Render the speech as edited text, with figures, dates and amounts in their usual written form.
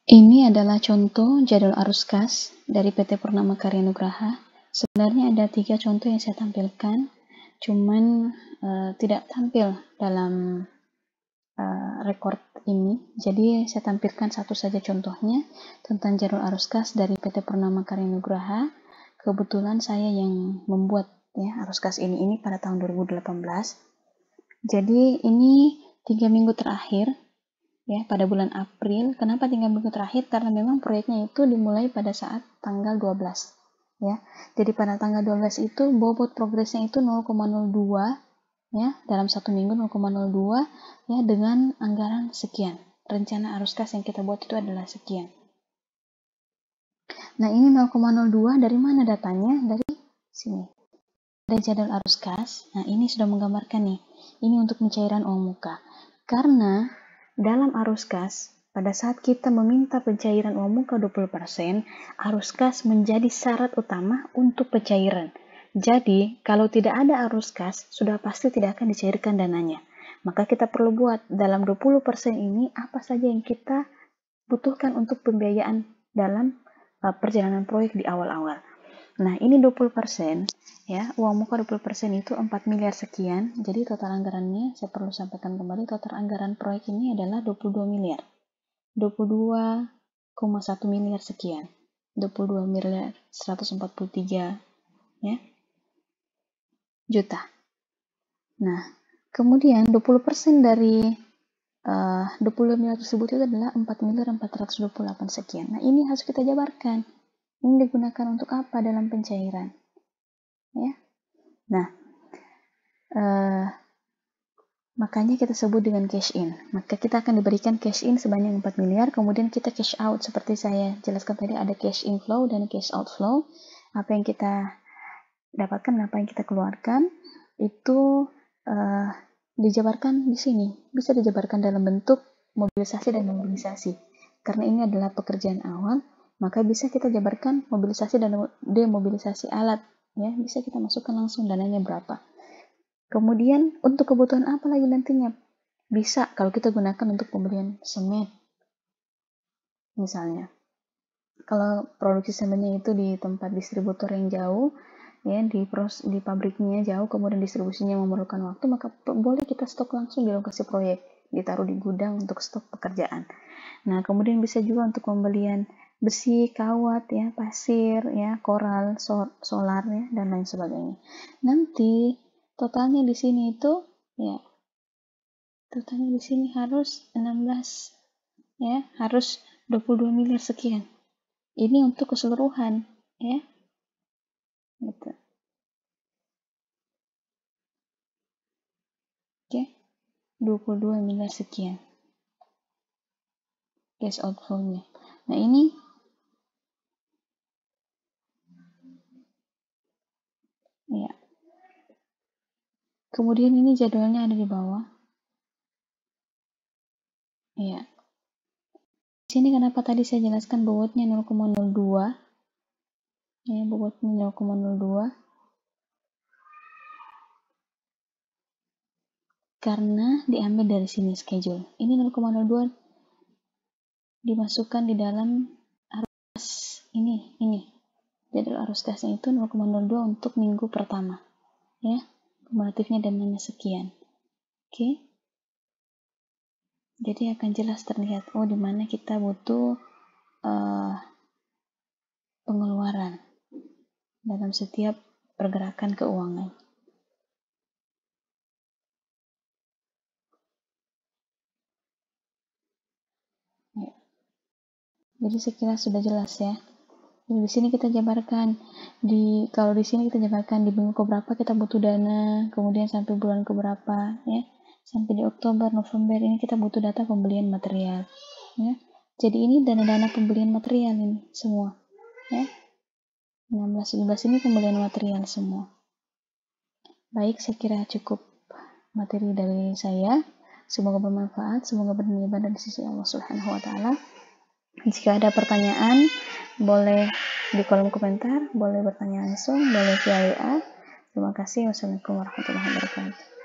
Ini adalah contoh jadwal arus kas dari PT Purnama Karya Nugraha. Sebenarnya ada 3 contoh yang saya tampilkan, cuman tidak tampil dalam record ini. Jadi saya tampilkan satu saja contohnya tentang jadwal arus kas dari PT Purnama Karya Nugraha. Kebetulan saya yang membuat ya arus kas ini pada tahun 2018. Jadi ini 3 minggu terakhir. Ya, pada bulan April. Kenapa 3 minggu terakhir? Karena memang proyeknya itu dimulai pada saat tanggal 12. Ya, jadi pada tanggal 12 itu bobot progresnya itu 0,02 ya, dalam 1 minggu 0,02 ya, dengan anggaran sekian. Rencana arus kas yang kita buat itu adalah sekian. Nah, ini 0,02 dari mana datanya? Dari sini. Dari jadwal arus kas. Nah, ini sudah menggambarkan nih. Ini untuk pencairan uang muka. Karena dalam arus kas, pada saat kita meminta pencairan uang muka 20%, arus kas menjadi syarat utama untuk pencairan. Jadi, kalau tidak ada arus kas, sudah pasti tidak akan dicairkan dananya. Maka kita perlu buat dalam 20% ini apa saja yang kita butuhkan untuk pembiayaan dalam perjalanan proyek di awal-awal. Nah, ini 20%, ya, uang muka 20% itu 4 miliar sekian. Jadi total anggarannya, saya perlu sampaikan kembali, total anggaran proyek ini adalah 22 miliar. 22,1 miliar sekian. 22 miliar 143 ya, juta. Nah, kemudian 20% dari 20 miliar tersebut itu adalah 4 miliar 428 sekian. Nah, ini harus kita jabarkan. Ini digunakan untuk apa dalam pencairan? Ya. Nah, makanya kita sebut dengan cash in. Maka kita akan diberikan cash in sebanyak 4 miliar, kemudian kita cash out seperti saya jelaskan tadi, ada cash inflow dan cash outflow. Apa yang kita dapatkan, apa yang kita keluarkan itu dijabarkan di sini. Bisa dijabarkan dalam bentuk mobilisasi dan mobilisasi. Karena ini adalah pekerjaan awal, maka bisa kita jabarkan mobilisasi dan demobilisasi alat. Ya, bisa kita masukkan langsung dananya berapa. Kemudian untuk kebutuhan apa lagi nantinya? Bisa kalau kita gunakan untuk pembelian semen. Misalnya, kalau produksi semennya itu di tempat distributor yang jauh, ya di pabriknya jauh, kemudian distribusinya memerlukan waktu, maka boleh kita stok langsung di lokasi proyek, ditaruh di gudang untuk stok pekerjaan. Nah, kemudian bisa juga untuk pembelian besi, kawat, ya, pasir, ya, koral, solar, ya, dan lain sebagainya. Nanti totalnya di sini itu, ya, totalnya di sini harus 16, ya, harus 22 miliar sekian. Ini untuk keseluruhan, ya, gitu. Oke, 22 miliar sekian cash outflow-nya. Nah, ini ya. Kemudian ini jadwalnya ada di bawah. Ya. Di sini kenapa tadi saya jelaskan bobotnya 0,02? Ya, bobotnya 0,02. Karena diambil dari sini schedule. Ini 0,02 dimasukkan di dalam arus ini. Jadwal arus kasnya itu 0,02 untuk minggu pertama. Ya, kumulatifnya dananya sekian. Oke. Jadi akan jelas terlihat, oh, di mana kita butuh pengeluaran dalam setiap pergerakan keuangan. Ya. Jadi sekilas sudah jelas ya. Jadi di sini kita jabarkan kalau di sini kita jabarkan di minggu keberapa kita butuh dana, kemudian sampai bulan keberapa, ya. Sampai di Oktober, November ini kita butuh data pembelian material, ya. Jadi ini dana-dana pembelian material ini semua, ya. 16-17 ini pembelian material semua. Baik, saya kira cukup materi dari saya. Semoga bermanfaat, semoga beribadah di sisi Allah Subhanahu wa taala. Jika ada pertanyaan, boleh di kolom komentar, boleh bertanya langsung, boleh via WA. Terima kasih. Wassalamualaikum warahmatullahi wabarakatuh.